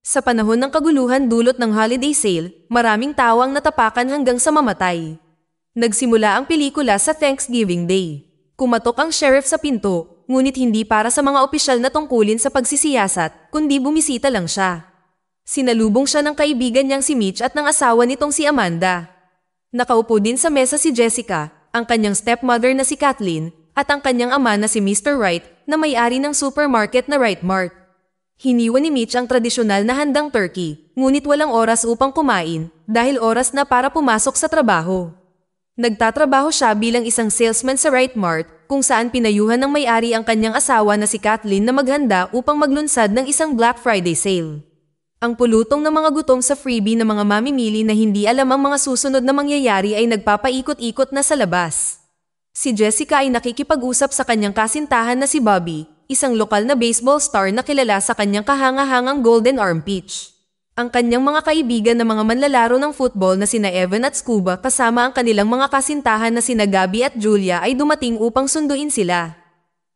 Sa panahon ng kaguluhan dulot ng holiday sale, maraming tao ang natapakan hanggang sa mamatay. Nagsimula ang pelikula sa Thanksgiving Day. Kumatok ang sheriff sa pinto, ngunit hindi para sa mga opisyal na tungkulin sa pagsisiyasat, kundi bumisita lang siya. Sinalubong siya ng kaibigan niyang si Mitch at ng asawa nitong si Amanda. Nakaupo din sa mesa si Jessica, ang kanyang stepmother na si Kathleen, at ang kanyang ama na si Mr. Wright na may-ari ng supermarket na Wright Mart. Hiniwa ni Mitch ang tradisyonal na handang turkey, ngunit walang oras upang kumain dahil oras na para pumasok sa trabaho. Nagtatrabaho siya bilang isang salesman sa Wright Mart kung saan pinayuhan ng may-ari ang kanyang asawa na si Kathleen na maghanda upang maglunsad ng isang Black Friday sale. Ang pulutong ng mga gutom sa freebie ng mga mamimili na hindi alam ang mga susunod na mangyayari ay nagpapaikot-ikot na sa labas. Si Jessica ay nakikipag-usap sa kanyang kasintahan na si Bobby, isang lokal na baseball star na kilala sa kanyang kahanga-hangang Golden Arm Pitch. Ang kanyang mga kaibigan na mga manlalaro ng football na sina Evan at Scuba kasama ang kanilang mga kasintahan na sina Gabby at Julia ay dumating upang sunduin sila.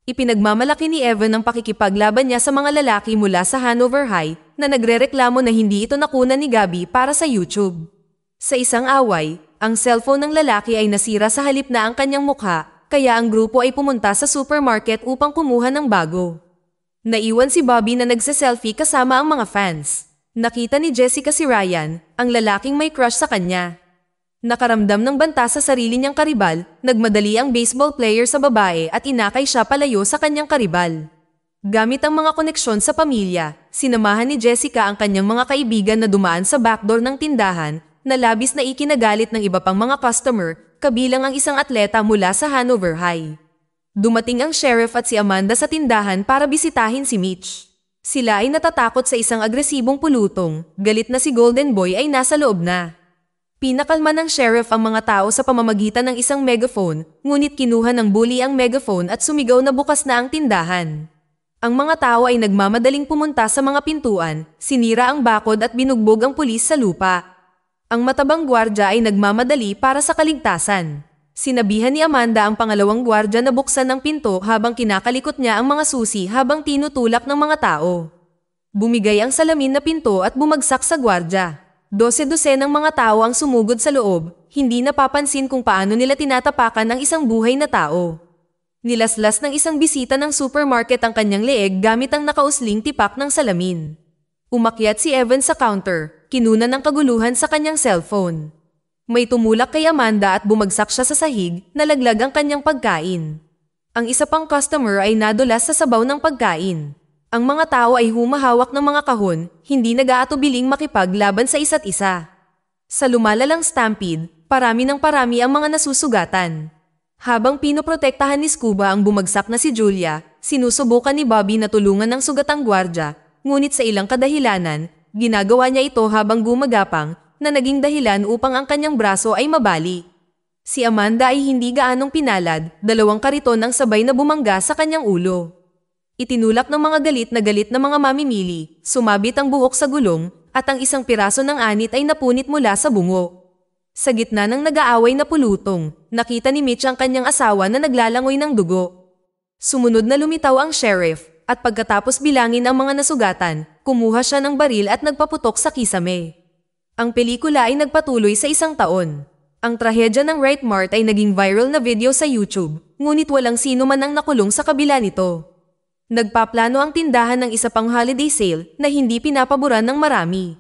Ipinagmamalaki ni Evan ang pakikipaglaban niya sa mga lalaki mula sa Hanover High na nagrereklamo na hindi ito nakunan ni Gabby para sa YouTube. Sa isang away, ang cellphone ng lalaki ay nasira sa halip na ang kanyang mukha, kaya ang grupo ay pumunta sa supermarket upang kumuha ng bago. Naiwan si Bobby na nagse-selfie kasama ang mga fans. Nakita ni Jessica si Ryan, ang lalaking may crush sa kanya. Nakaramdam ng banta sa sarili niyang karibal, nagmadali ang baseball player sa babae at inakay siya palayo sa kanyang karibal. Gamit ang mga koneksyon sa pamilya, sinamahan ni Jessica ang kanyang mga kaibigan na dumaan sa backdoor ng tindahan, na labis na ikinagalit ng iba pang mga customer, kabilang ang isang atleta mula sa Hanover High. Dumating ang sheriff at si Amanda sa tindahan para bisitahin si Mitch. Sila ay natatakot sa isang agresibong pulutong, galit na si Golden Boy ay nasa loob na. Pinakalma ng sheriff ang mga tao sa pamamagitan ng isang megaphone, ngunit kinuha ng bully ang megaphone at sumigaw na bukas na ang tindahan. Ang mga tao ay nagmamadaling pumunta sa mga pintuan, sinira ang bakod at binugbog ang pulis sa lupa. Ang matabang gwardya ay nagmamadali para sa kaligtasan. Sinabihan ni Amanda ang pangalawang gwardya na buksan ang pinto habang kinakalikot niya ang mga susi habang tinutulak ng mga tao. Bumigay ang salamin na pinto at bumagsak sa gwardya. 12 ng mga tao ang sumugod sa loob, hindi napapansin kung paano nila tinatapakan ang isang buhay na tao. Nilaslas ng isang bisita ng supermarket ang kanyang leeg gamit ang nakausling tipak ng salamin. Umakyat si Evan sa counter, kinunan ng kaguluhan sa kanyang cellphone. May tumulak kay Amanda at bumagsak siya sa sahig, nalaglag ang kanyang pagkain. Ang isa pang customer ay nadulas sa sabaw ng pagkain. Ang mga tao ay humahawak ng mga kahon, hindi nag-aatubiling makipaglaban sa isa't isa. Sa lumalalang stampede, parami ng parami ang mga nasusugatan. Habang pinoprotektahan ni Scuba ang bumagsak na si Julia, sinusubukan ni Bobby na tulungan ng sugatang gwardya, ngunit sa ilang kadahilanan, ginagawa niya ito habang gumagapang, na naging dahilan upang ang kanyang braso ay mabali. Si Amanda ay hindi gaanong pinalad, 2 kariton ang sabay na bumangga sa kanyang ulo. Itinulak ng mga galit na mga mamimili, sumabit ang buhok sa gulong, at ang isang piraso ng anit ay napunit mula sa bungo. Sa gitna ng nag-aaway na pulutong, nakita ni Mitch ang kanyang asawa na naglalangoy ng dugo. Sumunod na lumitaw ang sheriff, at pagkatapos bilangin ang mga nasugatan, kumuha siya ng baril at nagpaputok sa kisame. Ang pelikula ay nagpatuloy sa 1 taon. Ang trahedya ng Wright Mart ay naging viral na video sa YouTube, ngunit walang sino man ang nakulong sa kabila nito. Nagpaplano ang tindahan ng isa pang holiday sale na hindi pinapaboran ng marami.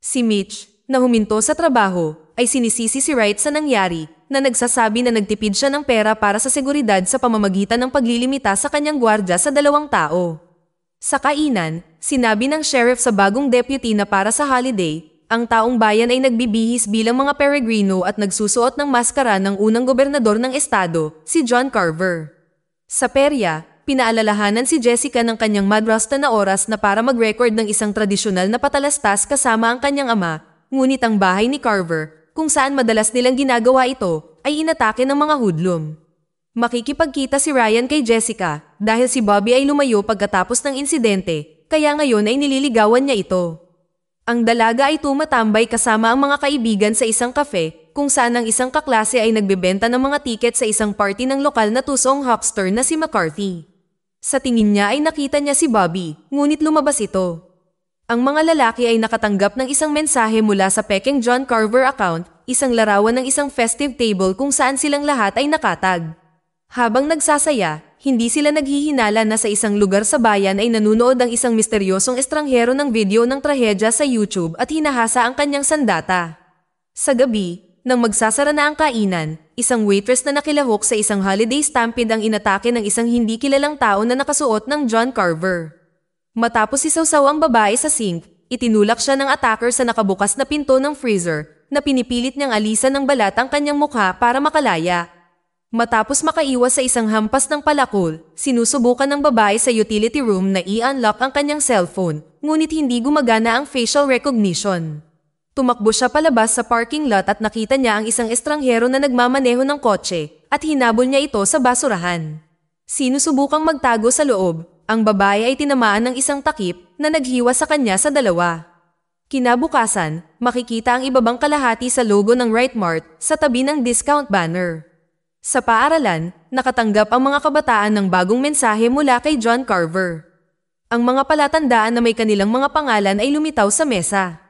Si Mitch, na huminto sa trabaho, ay sinisisi si Wright sa nangyari, na nagsasabi na nagtipid siya ng pera para sa seguridad sa pamamagitan ng paglilimita sa kanyang gwardya sa 2 tao. Sa kainan, sinabi ng sheriff sa bagong deputy na para sa holiday, ang taong bayan ay nagbibihis bilang mga peregrino at nagsusuot ng maskara ng unang gobernador ng estado, si John Carver. Sa perya, pinaalalahanan si Jessica ng kanyang madrasta na oras na para mag-record ng isang tradisyonal na patalastas kasama ang kanyang ama, ngunit ang bahay ni Carver, kung saan madalas nilang ginagawa ito, ay inatake ng mga hoodlum. Makikipagkita si Ryan kay Jessica dahil si Bobby ay lumayo pagkatapos ng insidente, kaya ngayon ay nililigawan niya ito. Ang dalaga ay tumatambay kasama ang mga kaibigan sa isang cafe, kung saan ang isang kaklase ay nagbebenta ng mga tiket sa isang party ng lokal na tusong huckster na si McCarthy. Sa tingin niya ay nakita niya si Bobby, ngunit lumabas ito. Ang mga lalaki ay nakatanggap ng isang mensahe mula sa peking John Carver account, isang larawan ng isang festive table kung saan silang lahat ay nakatag. Habang nagsasaya, hindi sila naghihinala na sa isang lugar sa bayan ay nanunood ang isang misteryosong estranghero ng video ng trahedya sa YouTube at hinahasa ang kanyang sandata. Sa gabi, nang magsasara na ang kainan, isang waitress na nakilahok sa isang holiday stampede ang inatake ng isang hindi kilalang tao na nakasuot ng John Carver. Matapos isawsaw ang babae sa sink, itinulak siya ng attacker sa nakabukas na pinto ng freezer na pinipilit niyang alisan ng balat ang kanyang mukha para makalaya. Matapos makaiwas sa isang hampas ng palakol, sinusubukan ng babae sa utility room na i-unlock ang kanyang cellphone, ngunit hindi gumagana ang facial recognition. Tumakbo siya palabas sa parking lot at nakita niya ang isang estranghero na nagmamaneho ng kotse at hinabol niya ito sa basurahan. Sinusubukang magtago sa loob, ang babae ay tinamaan ng isang takip na naghiwa sa kanya sa dalawa. Kinabukasan, makikita ang ibabang kalahati sa logo ng Right Mart sa tabi ng discount banner. Sa paaralan, nakatanggap ang mga kabataan ng bagong mensahe mula kay John Carver. Ang mga palatandaan na may kanilang mga pangalan ay lumitaw sa mesa.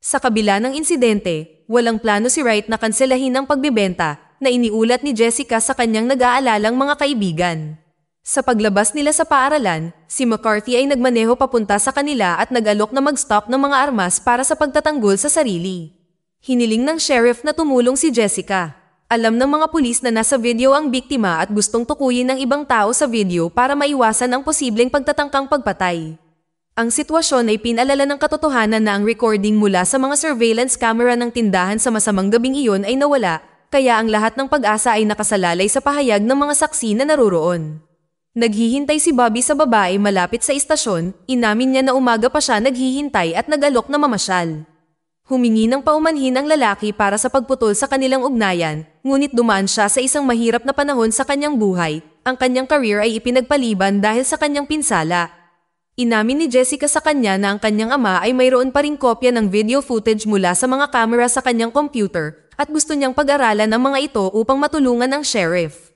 Sa kabila ng insidente, walang plano si Wright na kanselahin ang pagbibenta na iniulat ni Jessica sa kanyang nag-aalalang mga kaibigan. Sa paglabas nila sa paaralan, si McCarthy ay nagmaneho papunta sa kanila at nag-alok na mag-stock ng mga armas para sa pagtatanggol sa sarili. Hiniling ng sheriff na tumulong si Jessica. Alam ng mga pulis na nasa video ang biktima at gustong tukuyin ng ibang tao sa video para maiwasan ang posibleng pagtatangkang pagpatay. Ang sitwasyon ay pinalala ng katotohanan na ang recording mula sa mga surveillance camera ng tindahan sa masamang gabing iyon ay nawala, kaya ang lahat ng pag-asa ay nakasalalay sa pahayag ng mga saksi na naroroon. Naghihintay si Bobby sa babae malapit sa istasyon, inamin niya na umaga pa siya naghihintay at nag-alok na mamasyal. Humingi ng paumanhin ang lalaki para sa pagputol sa kanilang ugnayan, ngunit dumaan siya sa isang mahirap na panahon sa kanyang buhay. Ang kanyang career ay ipinagpaliban dahil sa kanyang pinsala. Inamin ni Jessica sa kanya na ang kanyang ama ay mayroon pa ring kopya ng video footage mula sa mga kamera sa kanyang computer at gusto niyang pag-aralan ang mga ito upang matulungan ang sheriff.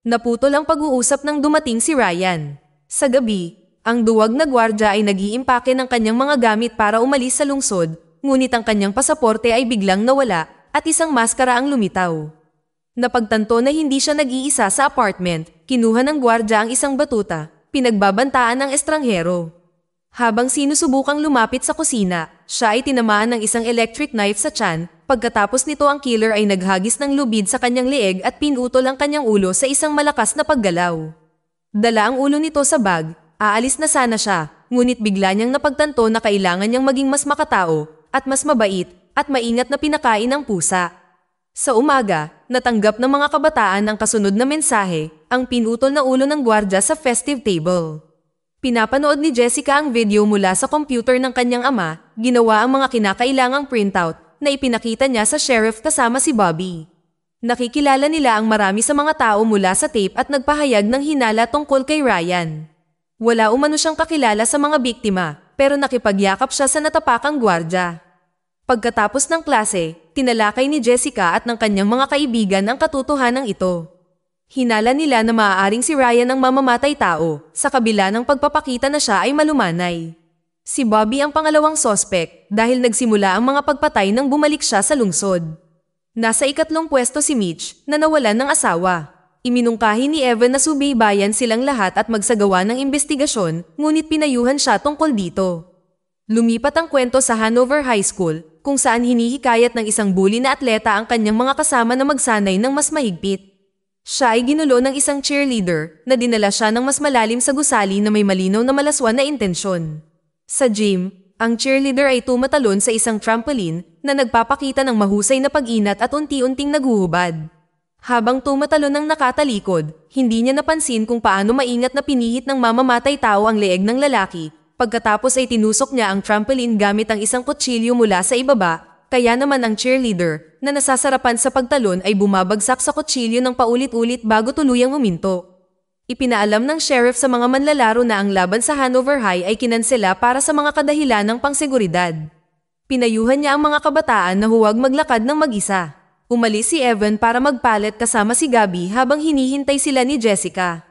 Naputol ang pag-uusap nang dumating si Ryan. Sa gabi, ang duwag na gwardya ay nag-iimpake ng kanyang mga gamit para umalis sa lungsod, ngunit ang kanyang pasaporte ay biglang nawala at isang maskara ang lumitaw. Napagtanto na hindi siya nag-iisa sa apartment, kinuha ng gwardya ang isang batuta, pinagbabantaan ng estranghero. Habang sinusubukang lumapit sa kusina, siya ay tinamaan ng isang electric knife sa tiyan, pagkatapos nito ang killer ay naghagis ng lubid sa kanyang leeg at pinutol ang kanyang ulo sa isang malakas na paggalaw. Dala ang ulo nito sa bag, aalis na sana siya, ngunit bigla niyang napagtanto na kailangan niyang maging mas makatao, at mas mabait, at maingat na pinakain ng pusa. Sa umaga, natanggap ng mga kabataan ang kasunod na mensahe, ang pinutol na ulo ng gwardya sa festive table. Pinapanood ni Jessica ang video mula sa computer ng kanyang ama, ginawa ang mga kinakailangang printout na ipinakita niya sa sheriff kasama si Bobby. Nakikilala nila ang marami sa mga tao mula sa tape at nagpahayag ng hinala tungkol kay Ryan. Wala umano siyang kakilala sa mga biktima, pero nakipagyakap siya sa natapakang gwardya. Pagkatapos ng klase, tinalakay ni Jessica at ng kanyang mga kaibigan ang katotohanan ito. Hinala nila na maaaring si Ryan ang mamamatay tao, sa kabila ng pagpapakita na siya ay malumanay. Si Bobby ang pangalawang sospek dahil nagsimula ang mga pagpatay nang bumalik siya sa lungsod. Nasa ikatlong pwesto si Mitch na nawalan ng asawa. Iminungkahi ni Evan na subaybayan silang lahat at magsagawa ng investigasyon, ngunit pinayuhan siya tungkol dito. Lumipat ang kwento sa Hanover High School, kung saan hinihikayat ng isang bully na atleta ang kanyang mga kasama na magsanay ng mas mahigpit. Siya ay ginulo ng isang cheerleader na dinala siya ng mas malalim sa gusali na may malinaw na malaswan na intensyon. Sa gym, ang cheerleader ay tumatalon sa isang trampoline na nagpapakita ng mahusay na pag-inat at unti-unting naguhubad. Habang tumatalon ng nakatalikod, hindi niya napansin kung paano maingat na pinihit ng mamamatay tao ang leeg ng lalaki, pagkatapos ay tinusok niya ang trampoline gamit ang isang kutsilyo mula sa ibaba, kaya naman ang cheerleader na nasasarapan sa pagtalon ay bumabagsak sa kutsilyo ng paulit-ulit bago tuluyang huminto. Ipinaalam ng sheriff sa mga manlalaro na ang laban sa Hanover High ay kinansela para sa mga kadahilan ng pangseguridad. Pinayuhan niya ang mga kabataan na huwag maglakad ng mag-isa. Umalis si Evan para magpalit kasama si Gabby habang hinihintay sila ni Jessica.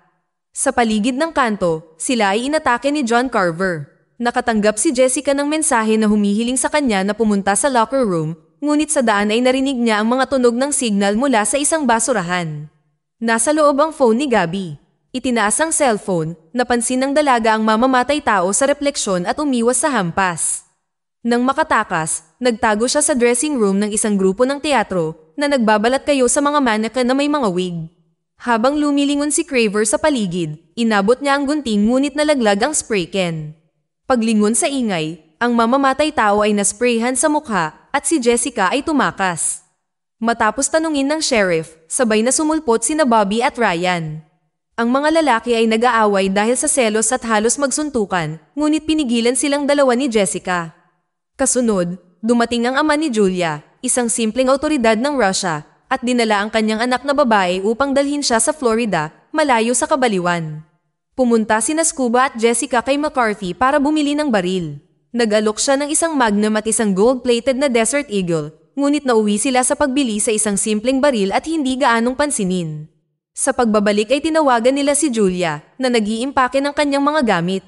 Sa paligid ng kanto, sila ay inatake ni John Carver. Nakatanggap si Jessica ng mensahe na humihiling sa kanya na pumunta sa locker room, ngunit sa daan ay narinig niya ang mga tunog ng signal mula sa isang basurahan. Nasa loob ang phone ni Gabby. Itinaas ang cellphone, napansin ng dalaga ang mamamatay tao sa refleksyon at umiwas sa hampas. Nang makatakas, nagtago siya sa dressing room ng isang grupo ng teatro na nagbabalat kayo sa mga mannequin na may mga wig. Habang lumilingon si Craver sa paligid, inabot niya ang gunting ngunit nalaglag ang spray can. Paglingon sa ingay, ang mamamatay tao ay nasprayhan sa mukha at si Jessica ay tumakas. Matapos tanungin ng sheriff, sabay na sumulpot sina Bobby at Ryan. Ang mga lalaki ay nag-aaway dahil sa selos at halos magsuntukan, ngunit pinigilan silang dalawa ni Jessica. Kasunod, dumating ang ama ni Julia, isang simpleng awtoridad ng Russia, at dinala ang kanyang anak na babae upang dalhin siya sa Florida, malayo sa kabaliwan. Pumunta sina Scuba at Jessica kay McCarthy para bumili ng baril. Nag-alok siya ng isang Magnum at isang gold-plated na Desert Eagle, ngunit nauwi sila sa pagbili sa isang simpleng baril at hindi gaanong pansinin. Sa pagbabalik ay tinawagan nila si Julia na nag-iimpake ng kanyang mga gamit.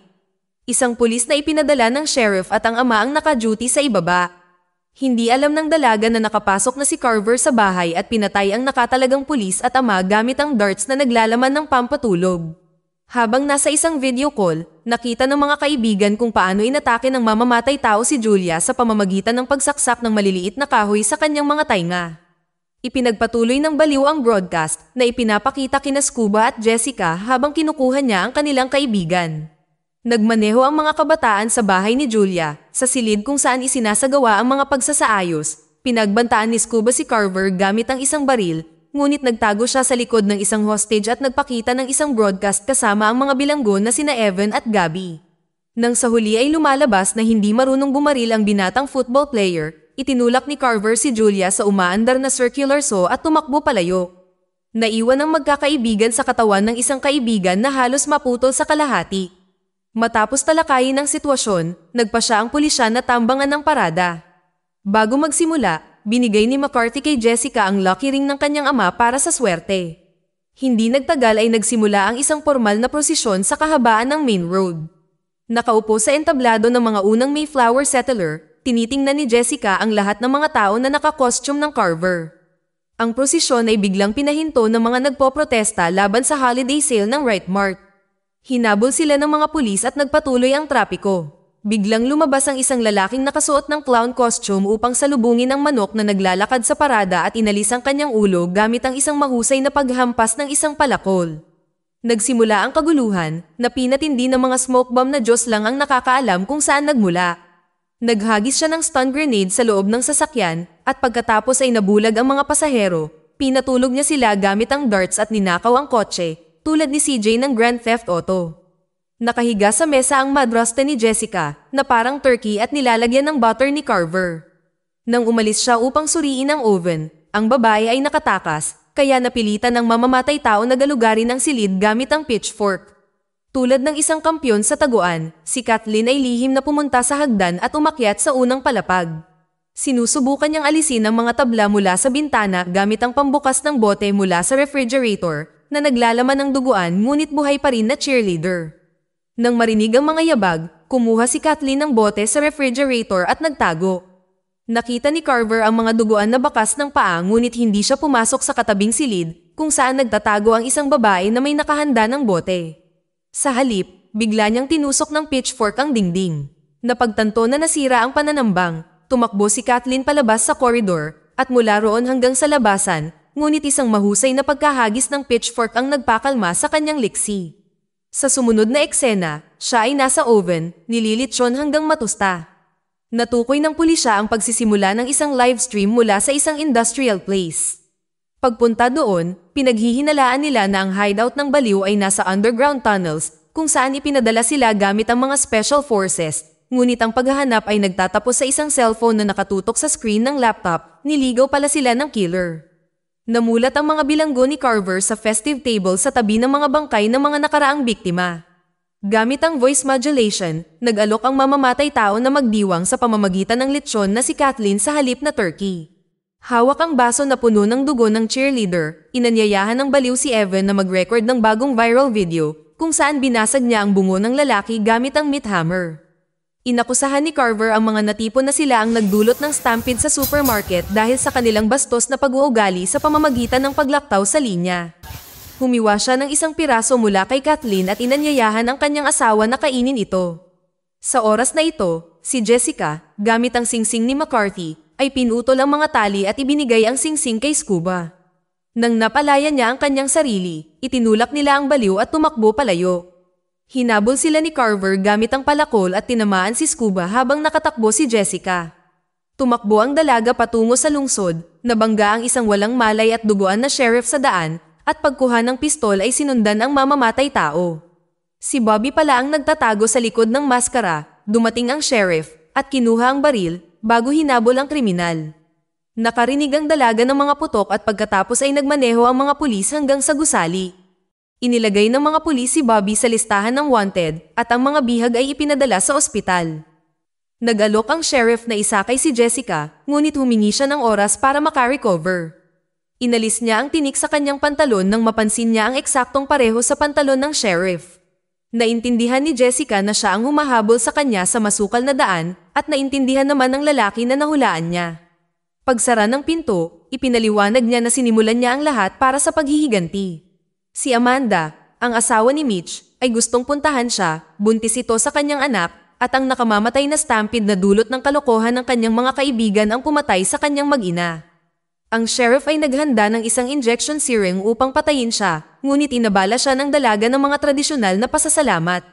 Isang pulis na ipinadala ng sheriff at ang ama ang naka-duty sa ibaba. Hindi alam ng dalaga na nakapasok na si Carver sa bahay at pinatay ang nakatalagang pulis at ama gamit ang darts na naglalaman ng pampatulog. Habang nasa isang video call, nakita ng mga kaibigan kung paano inatake ng mamamatay tao si Julia sa pamamagitan ng pagsaksak ng maliliit na kahoy sa kanyang mga tainga. Ipinagpatuloy ng baliw ang broadcast na ipinapakita kina Scuba at Jessica habang kinukuha niya ang kanilang kaibigan. Nagmaneho ang mga kabataan sa bahay ni Julia, sa silid kung saan isinasagawa ang mga pagsasaayos. Pinagbantaan ni Scuba si Carver gamit ang isang baril, ngunit nagtago siya sa likod ng isang hostage at nagpakita ng isang broadcast kasama ang mga bilanggo na sina Evan at Gabby. Nang sa huli ay lumalabas na hindi marunong bumaril ang binatang football player, itinulak ni Carver si Julia sa umaandar na circular saw at tumakbo palayo. Naiwan ang magkakaibigan sa katawan ng isang kaibigan na halos maputol sa kalahati. Matapos talakayin ang sitwasyon, nagpa siya ang pulisya na tambangan ng parada. Bago magsimula, binigay ni McCarthy kay Jessica ang lucky ring ng kanyang ama para sa swerte. Hindi nagtagal ay nagsimula ang isang formal na prosesyon sa kahabaan ng main road. Nakaupo sa entablado ng mga unang Mayflower settler, tinitingnan ni Jessica ang lahat ng mga tao na naka-costume ng Carver. Ang prosesyon ay biglang pinahinto ng mga nagpoprotesta laban sa holiday sale ng Right Mart. Hinabol sila ng mga pulis at nagpatuloy ang trapiko. Biglang lumabas ang isang lalaking nakasuot ng clown costume upang salubungin ang manok na naglalakad sa parada at inalis ang kanyang ulo gamit ang isang mahusay na paghampas ng isang palakol. Nagsimula ang kaguluhan na pinatindi ng mga smoke bomb na Diyos lang ang nakakaalam kung saan nagmula. Naghagis siya ng stun grenade sa loob ng sasakyan at pagkatapos ay nabulag ang mga pasahero, pinatulog niya sila gamit ang darts at ninakaw ang kotse, tulad ni CJ ng Grand Theft Auto. Nakahiga sa mesa ang madrasta ni Jessica na parang turkey at nilalagyan ng butter ni Carver. Nang umalis siya upang suriin ang oven, ang babae ay nakatakas, kaya napilitan ng mamamatay tao na galugarin ang silid gamit ang pitchfork. Tulad ng isang kampyon sa taguan, si Kathleen ay lihim na pumunta sa hagdan at umakyat sa unang palapag. Sinusubukan niyang alisin ang mga tabla mula sa bintana gamit ang pambukas ng bote mula sa refrigerator na naglalaman ng duguan ngunit buhay pa rin na cheerleader. Nang marinig ang mga yabag, kumuha si Kathleen ng bote sa refrigerator at nagtago. Nakita ni Carver ang mga duguan na bakas ng paa ngunit hindi siya pumasok sa katabing silid kung saan nagtatago ang isang babae na may nakahanda ng bote. Sa halip, bigla niyang tinusok ng pitchfork ang dingding. Napagtanto na nasira ang pananambang, tumakbo si Kathleen palabas sa koridor at mula roon hanggang sa labasan, ngunit isang mahusay na pagkahagis ng pitchfork ang nagpakalma sa kanyang liksi. Sa sumunod na eksena, siya ay nasa oven, nililitsyon hanggang matusta. Natukoy ng pulisya ang pagsisimula ng isang live stream mula sa isang industrial place. Pagpunta doon, pinaghihinalaan nila na ang hideout ng baliw ay nasa underground tunnels kung saan ipinadala sila gamit ang mga special forces, ngunit ang paghahanap ay nagtatapos sa isang cellphone na nakatutok sa screen ng laptop, niligaw pala sila ng killer. Namulat ang mga bilanggo ni Carver sa festive table sa tabi ng mga bangkay ng mga nakaraang biktima. Gamit ang voice modulation, nag-alok ang mamamatay tao na magdiwang sa pamamagitan ng lechon na si Kathleen sa halip na turkey. Hawak ang baso na puno ng dugo ng cheerleader, inanyayahan ng baliw si Evan na mag-record ng bagong viral video kung saan binasag niya ang bungo ng lalaki gamit ang meat hammer. Inakusahan ni Carver ang mga natipon na sila ang nagdulot ng stampede sa supermarket dahil sa kanilang bastos na pag-uugali sa pamamagitan ng paglaktaw sa linya. Humiwa siya ng isang piraso mula kay Kathleen at inanyayahan ang kanyang asawa na kainin ito. Sa oras na ito, si Jessica, gamit ang singsing ni McCarthy, ay pinutol ang mga tali at ibinigay ang singsing kay Scuba. Nang napalaya niya ang kanyang sarili, itinulak nila ang baliw at tumakbo palayo. Hinabol sila ni Carver gamit ang palakol at tinamaan si Scuba habang nakatakbo si Jessica. Tumakbo ang dalaga patungo sa lungsod, nabangga ang isang walang malay at duguan na sheriff sa daan, at pagkuha ng pistol ay sinundan ang mamamatay tao. Si Bobby pala ang nagtatago sa likod ng maskara, dumating ang sheriff, at kinuha ang baril, bago hinabol ang kriminal. Nakarinig ang dalaga ng mga putok at pagkatapos ay nagmaneho ang mga pulis hanggang sa gusali. Inilagay ng mga pulis si Bobby sa listahan ng wanted at ang mga bihag ay ipinadala sa ospital. Nag-alok ang sheriff na isakay si Jessica, ngunit humingi siya ng oras para makarecover. Inalis niya ang tinik sa kanyang pantalon nang mapansin niya ang eksaktong pareho sa pantalon ng sheriff. Naintindihan ni Jessica na siya ang humahabol sa kanya sa masukal na daan at naintindihan naman ng lalaki na nahulaan niya. Pagsara ng pinto, ipinaliwanag niya na sinimulan niya ang lahat para sa paghihiganti. Si Amanda, ang asawa ni Mitch, ay gustong puntahan siya, buntis ito sa kanyang anak, at ang nakamamatay na stampede na dulot ng kalokohan ng kanyang mga kaibigan ang pumatay sa kanyang mag-ina. Ang sheriff ay naghanda ng isang injection syringe upang patayin siya, ngunit inabala siya ng dalaga ng mga tradisyonal na pasasalamat.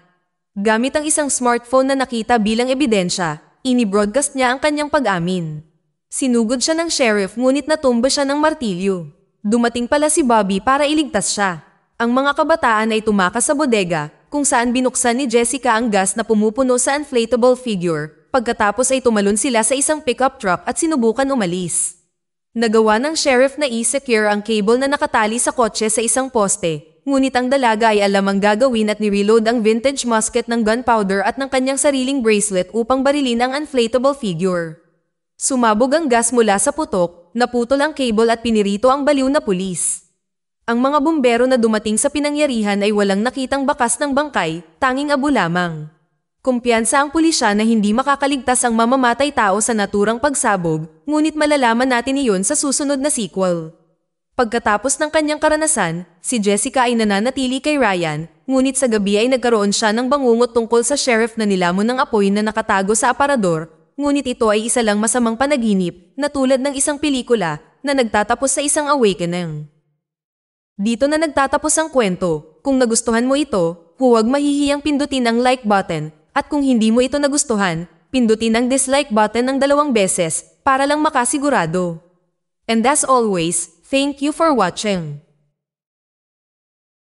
Gamit ang isang smartphone na nakita bilang ebidensya, ini-broadcast niya ang kanyang pag-amin. Sinugod siya ng sheriff ngunit natumba siya ng martilyo. Dumating pala si Bobby para iligtas siya. Ang mga kabataan ay tumakas sa bodega, kung saan binuksan ni Jessica ang gas na pumupuno sa inflatable figure, pagkatapos ay tumalon sila sa isang pickup truck at sinubukan umalis. Nagawa ng sheriff na i-secure ang cable na nakatali sa kotse sa isang poste, ngunit ang dalaga ay alam ang gagawin at nireload ang vintage musket ng gunpowder at ng kanyang sariling bracelet upang barilin ang inflatable figure. Sumabog ang gas mula sa putok, naputol ang cable at pinirito ang baliw na pulis. Ang mga bumbero na dumating sa pinangyarihan ay walang nakitang bakas ng bangkay, tanging abo lamang. Kumpiyansa ang pulisya na hindi makakaligtas ang mamamatay tao sa naturang pagsabog, ngunit malalaman natin iyon sa susunod na sequel. Pagkatapos ng kanyang karanasan, si Jessica ay nananatili kay Ryan, ngunit sa gabi ay nagkaroon siya ng bangungot tungkol sa sheriff na nilamon ng apoy na nakatago sa aparador, ngunit ito ay isa lang masamang panaginip na tulad ng isang pelikula na nagtatapos sa isang awakening. Dito na nagtatapos ang kwento. Kung nagustuhan mo ito, huwag mahihiyang pindutin ang like button, at kung hindi mo ito nagustuhan, pindutin ang dislike button ng 2 beses para lang makasigurado. And as always, thank you for watching.